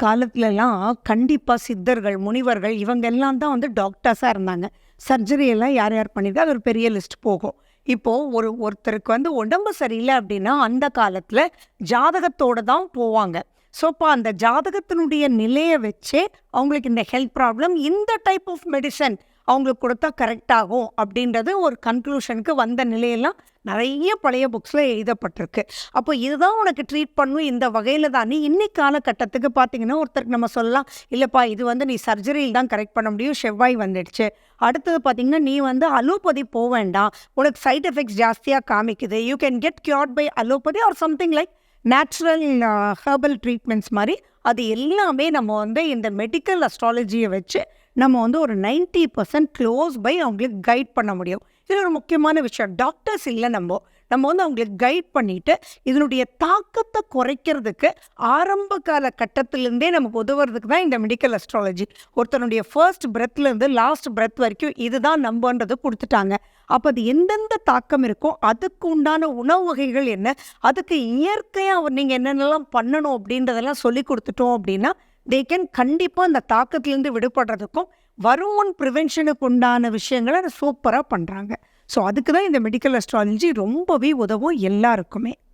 காலத்துலலாம் கண்டிப்பா சித்தர்கள், முனிவர்கள் இவங்க எல்லாம் தான் வந்து டாக்டர்ஸா இருந்தாங்க. சர்ஜரி எல்லாம் யார் யார் பண்ணியிருக்கா அது ஒரு பெரிய லிஸ்ட் போகும். இப்போ ஒருத்தருக்கு வந்து உடம்பு சரியில்ல அப்படின்னா, அந்த காலத்துல ஜாதகத்தோட தான் போவாங்க. ஸோ, அப்ப அந்த ஜாதகத்தினுடைய நிலைய வச்சே அவங்களுக்கு இந்த ஹெல்த் ப்ராப்ளம் இந்த டைப் ஆஃப் மெடிசன் அவங்களுக்கு கொடுத்தா கரெக்ட் ஆகும் அப்படின்றது ஒரு கன்க்ளூஷனுக்கு வந்த நிலையெல்லாம் நெறைய பழைய புக்ஸ்ல எழுதப்பட்டிருக்கு. அப்போ இதுதான் உனக்கு ட்ரீட் பண்ணும் இந்த வகையில தானே இன்னைக்கு காலகட்டத்துக்கு பார்த்தீங்கன்னா, ஒருத்தருக்கு நம்ம சொல்லலாம், இல்லப்பா இது வந்து நீ சர்ஜரியில தான் கரெக்ட் பண்ண முடியும். செவ்வாய் வந்துடுச்சு. அடுத்தது பார்த்தீங்கன்னா, நீ வந்து அலோபதி வேண்டாம். உனக்கு சைட் எஃபெக்ட்ஸ் ஜாஸ்தியா காமிக்குது. You can get cured by allopathy or something like natural herbal treatments மாரி அது எல்லாமே நம்ம வந்து இந்த மெடிக்கல் அஸ்ட்ராலஜிய வச்சு நம்ம வந்து ஒரு 90% க்ளோஸ் பை அவங்களுக்கு கைட் பண்ண முடியும். இது ஒரு முக்கியமான விஷயம். டாக்டர்ஸ் இல்லை நம்ம வந்து அவங்களுக்கு கைட் பண்ணிட்டு இதனுடைய தாக்கத்தை குறைக்கிறதுக்கு ஆரம்ப கால கட்டத்திலேருந்தே நமக்கு உதவுறதுக்கு தான் இந்த மெடிக்கல் அஸ்ட்ராலஜி. ஒருத்தனுடைய ஃபர்ஸ்ட் பிரெத்லேருந்து லாஸ்ட் பிரெத் வரைக்கும் இதுதான் நம்பன்றது கொடுத்துட்டாங்க. அப்போ அது எந்தெந்த தாக்கம் இருக்கோ அதுக்கு உண்டான உணவு வகைகள் என்ன, அதுக்கு இயற்கையாக நீங்கள் என்னென்னலாம் பண்ணணும் அப்படின்றதெல்லாம் சொல்லி கொடுத்துட்டோம் அப்படின்னா தே கேன் கண்டிப்பாக அந்த தாக்கத்திலேருந்து விடுபடுறதுக்கும் வரும் முன் ப்ரிவென்ஷனுக்கு உண்டான விஷயங்களை சூப்பராக பண்ணுறாங்க. ஸோ அதுக்கு தான் இந்த மெடிக்கல் அஸ்ட்ராலஜி ரொம்பவே உதவும் எல்லாருக்குமே.